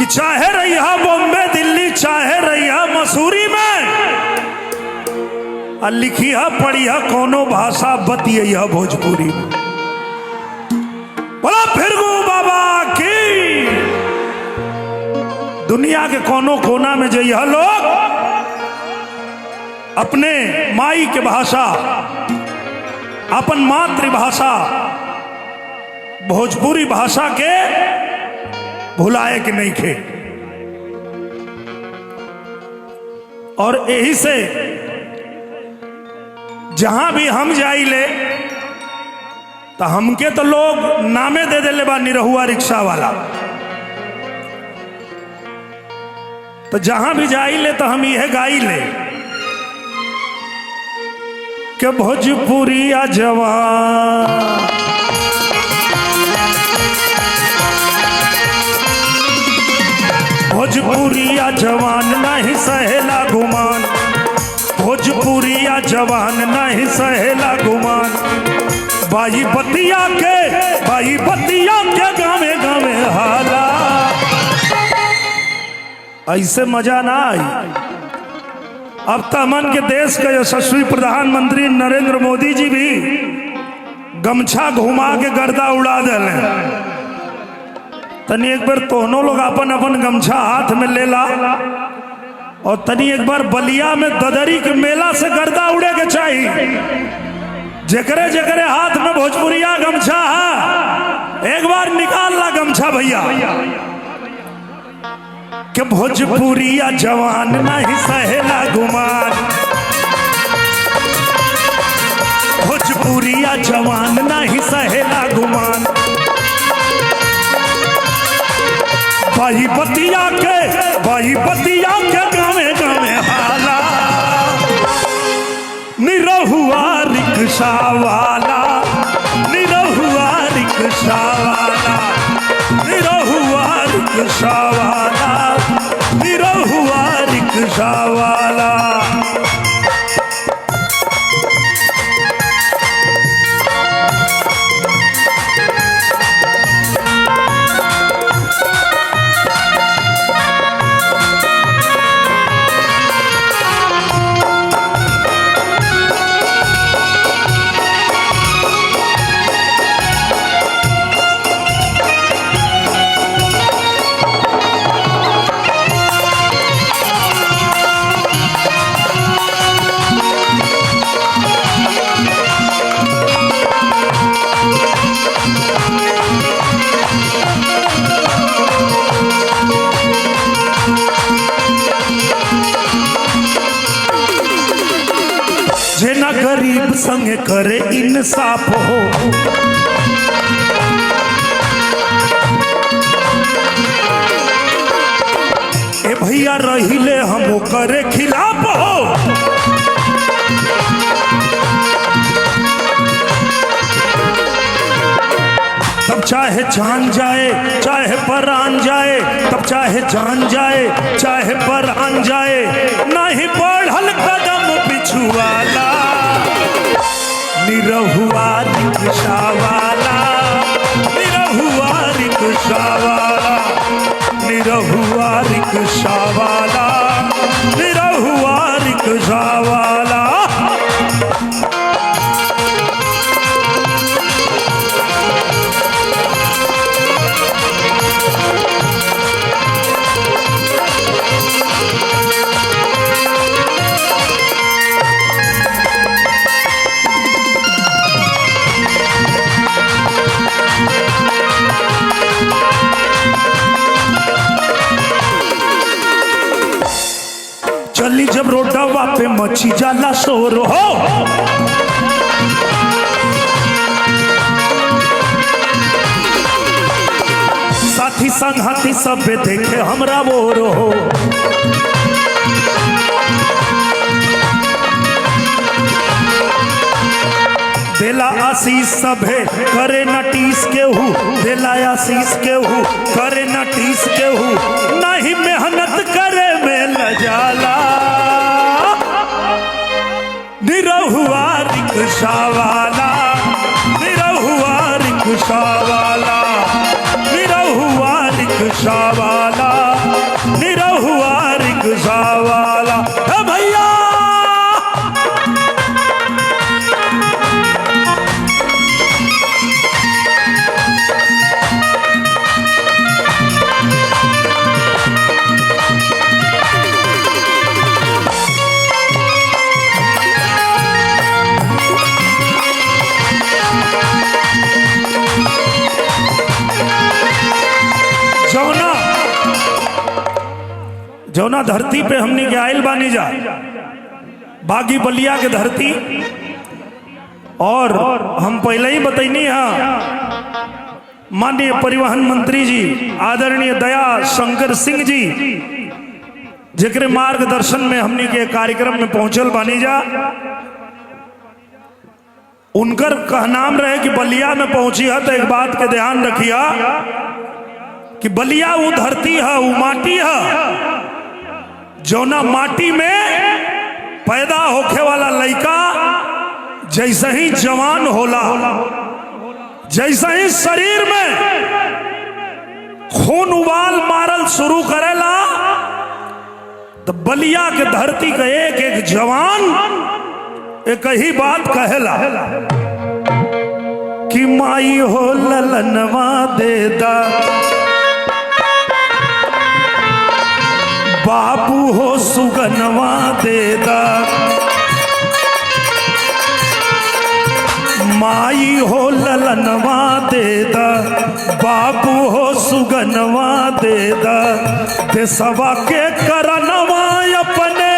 चाहे रहिया बॉम्बे दिल्ली चाहे रहिया मसूरी में लिखिया पढ़िया कोनो भाषा बतिया भोजपुरी में। बोला फिरगू बाबा की। दुनिया के कोनो कोना में जइया लोग अपने माई के भाषा अपन मातृभाषा भोजपुरी भाषा के भुलाए के नहीं खे। और यही से जहां भी हम जाइले तो हमके तो लोग नामे दे देले बा निरहुआ रिक्शा वाला। तो जहां भी जाइले तो हम यह गाइले कि भोजपुरिया जवान भोजपुरिया जवान नहीं सहेला गुमान भोजपुरिया जवान नहीं सहेला गुमान। बाई बतिया के गावे गावे हाला। ऐसे मजा ना आई। अब तमन के देश के यशस्वी प्रधानमंत्री नरेंद्र मोदी जी भी गमछा घुमा के गर्दा उड़ा दिले। तनी एक बार तोहनो लोग अपन अपन गमछा हाथ में ले ला और तनी एक बार बलिया में ददरी के मेला से गर्दा उड़े के चाहिए। जकरे जकरे हाथ में भोजपुरिया गमछा है एक बार निकाल ला गमछा भैया। कि भोजपुरिया जवान नहीं सहेला गुमान भोजपुरिया जवान नहीं सहेला गुमान। बाई बतिया के गावे गावे हाला। निरहुआ रिक्शा वाला निरहुआ रिक्शा वाला निरहुआ रिक्शा वाला निरहुआ रिक्शा वाला। जेना गरीब संग करे इंसाफ हो ए भैया रहिले हम करे खिलाफ हो। तब चाहे जान जाए चाहे परान जाए तब चाहे जान जाए चाहे परान जाए नहीं बढ़ल कदम पिछुआला। निरहुआ रिक्शा वाला निरहुआ रिक्शा वाला निरहुआ रिक्शा वाला निरहुआ रिक्शा वाला। चली जब रोडवा पे मची जाला शोर हो साथी संघाती सब देखे हमरा बोर हो। देला आशीष सभे करे नटीस केहू देला आशीष केहू करे नटीस केहू नहीं मेहनत करे में लजाला। निरहुआ रिक्शा वाला निरहुआ रिक्शा वाला निरहुआ रिक्शा वाला निरहुआ रिक्शा वाला। भैया जौना धरती पे हमने के आयल बानी जा, बागी बलिया के धरती, और हम पहले ही बतैनी है माननीय परिवहन मंत्री जी आदरणीय दया शंकर सिंह जी जेकरे मार्गदर्शन में हमने के कार्यक्रम में पहुंचल बानी जा। उनकर कहनाम रहे कि बलिया में पहुंची है तो एक बात के ध्यान रखिया कि बलिया वो धरती है, वो माटी है जौना माटी में पैदा होखे वाला लड़का जैसे ही जवान होला, जैसे ही शरीर में खून उबाल मारल शुरू करेला, तो बलिया के धरती का एक एक जवान एक ही बात कहेला कि माई हो ललनवा देदा, बाबू हो सुगनवा देदा, माई हो ललनवा देदा, बाबू हो सुगनवा देदा, देसवा के करनवा अपने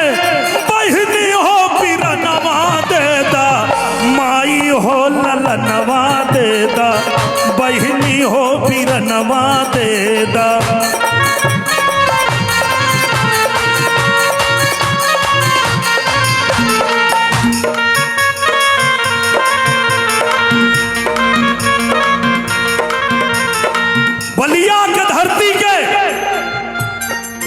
बहनी हो पिरनवा देदा, माई हो ललनवा देदा, बहनी हो पिरनवा देदा। बलिया के धरती के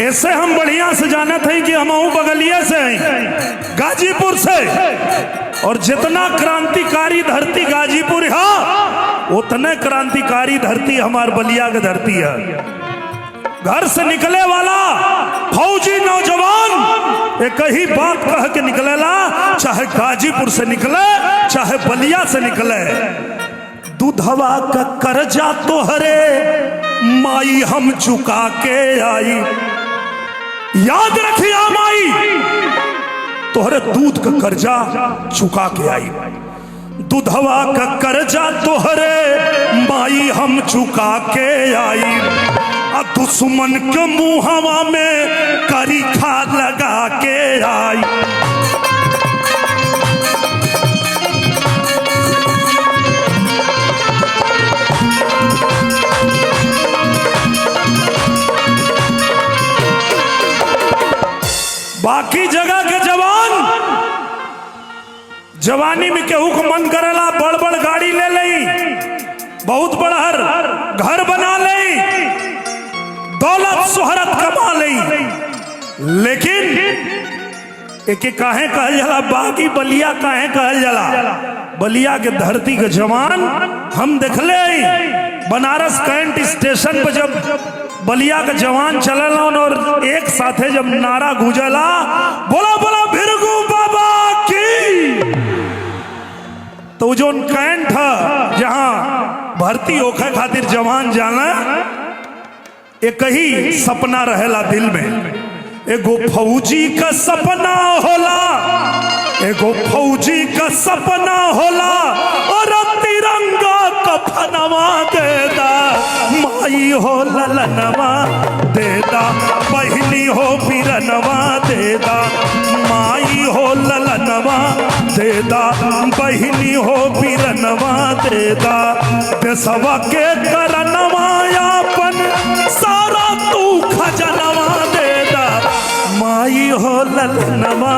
ऐसे हम बढ़िया से जाना थे कि हम बगलिया से हैं, गाजीपुर से, और जितना क्रांतिकारी धरती गाजीपुर है उतने क्रांतिकारी धरती हमार बलिया के धरती है। घर से निकले वाला फौजी नौजवान एक ही बात कह के निकलेला, चाहे गाजीपुर से निकले चाहे बलिया से निकले, दूधवा का कर्जा तोहरे माई हम चुका के आई, याद रखिया माई तोहरे दूध का कर्जा चुका के आई, दूधवा का कर्जा तोहरे माई हम चुका के आई, आ दुश्मन के मुहवा में करीखा लगा के आई। बाकी जगह के जवान जवानी में केहू को मन करेला बड़ बड़ गाड़ी ले लई, बहुत बड़ा घर बना लई, दौलत शोहरत कमा लई, लेकिन एक काहे कहल जाला बागी बलिया काहे कहल जाला? बलिया के धरती के जवान हम देखले बनारस कैंट स्टेशन पर जब बलिया का जवान चलल और एक साथे जब नारा गूंजला बोला बोला भिरगू बाबा की, तो जो कैंट है जहां भर्ती होखे खातिर जवान जाना एक ही सपना रहेला दिल में, एगो फौजी का सपना होला, एगो फौजी का सपना होला, और तिरंगा कफनवा देदा, माई हो ललनवा देदा, बहनी हो पिरनवा देदा, माई हो ललनवा देदा, बहनी हो पिरनवा देदा, देसवा के करनवा यापन सारा तू खजनवा देदा, माई हो ललनवा